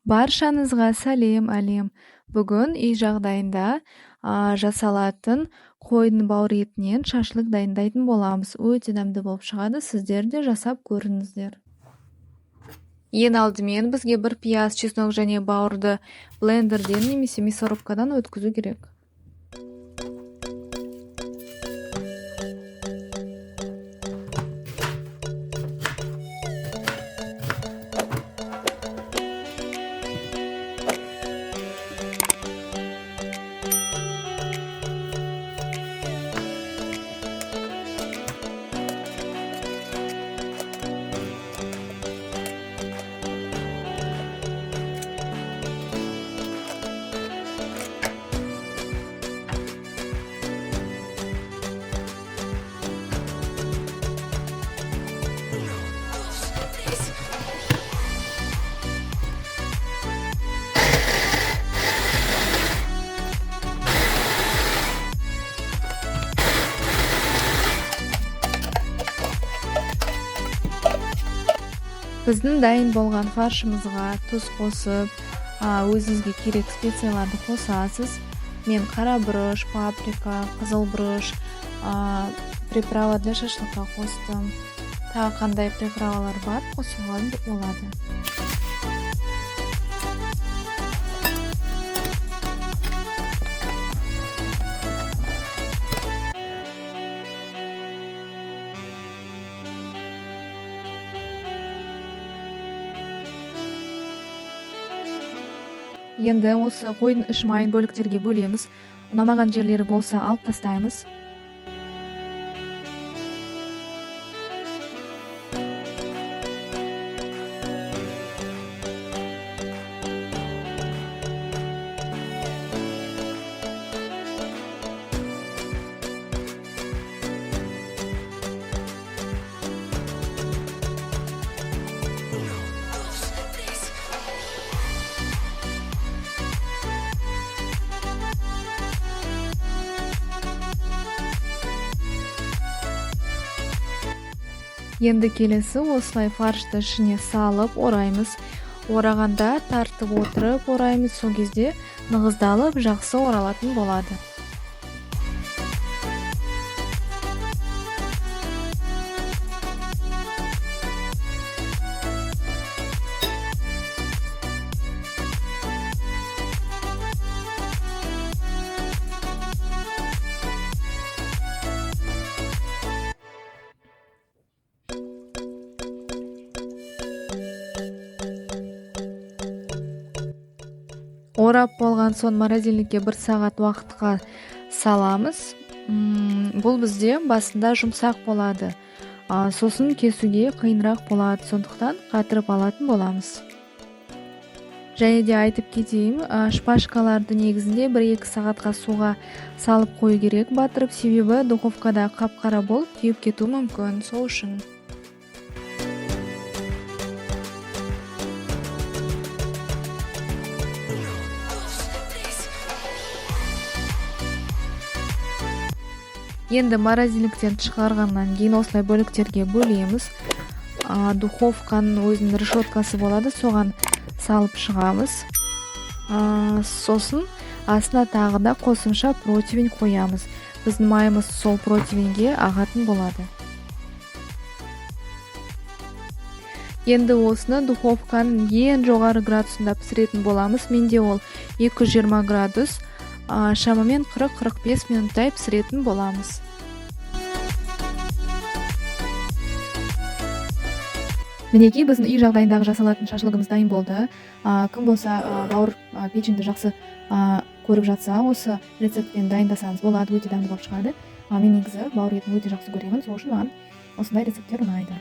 Баршаңызға сәлем әлем. Бүгін үй жағдайында жасалатын қойдың бауыр етінен шашлык дайындайтын боламыз. Өте дәмді болып шығады. Сіздер де жасап көріңіздер. Ең алдымен бізге бір пияз, чеснок және бауырды блендерден немесе мясорубкадан өткізу керек. Біздің дайын болған фаршымызға тұз қосып, өзіңізге керек специяларды қосасыз. Мен қара бұрыш, паприка, қызыл бұрыш, приправа для шашлыкқа қостым. Тағы қандай приправалар бар, қосуға болады. Енді осы қойдың іш майын бөліктерге бөлеміз. Ұнамаған жерлері болса алып тастаймыз. Енді келесі осылай фаршты ішіне салып ораймыз. Орағанда тартып отырып ораймыз. Сол кезде нығыздалып жақсы оралатын болады. Орап болған соң морозильникке 1 сағат уақытқа саламыз. Бұл бізде басында жұмсақ болады. Сосын кесуге қиынырақ болады, сондықтан қатырып алатын боламыз. Және де айтып кетейін, шпажкаларды негізінде 1-2 сағатқа суға салып қою керек батырып, себебі духовкада қап-қара болып күйіп кетуі мүмкін. Сол үшін. Енді морозильниктен шығарғаннан кейін осылай бөліктерге бөлеміз. Духовканың өзінің решеткасы болады, соған салып шығамыз. Сосын астына тағы да қосымша противень қоямыз. Біздің майымыз сол противеньге ағатын болады. Енді осыны духовканың ең жоғары градусында пісіретін боламыз. Менде ол 220 градус. Шамамен 40-45 минуттай пісіретін боламыз. Мінекей біздің үй жағдайындағы жасалатын шашлығымыз дайын болды. Кім болса бауыр печеньді жақсы көріп жатса, осы рецептпен дайындасаңыз болады, өте дәмді болып шығады. Мен негізі бауыр етін өте жақсы көремін, сол үшін маған осындай рецепттер ұнайды.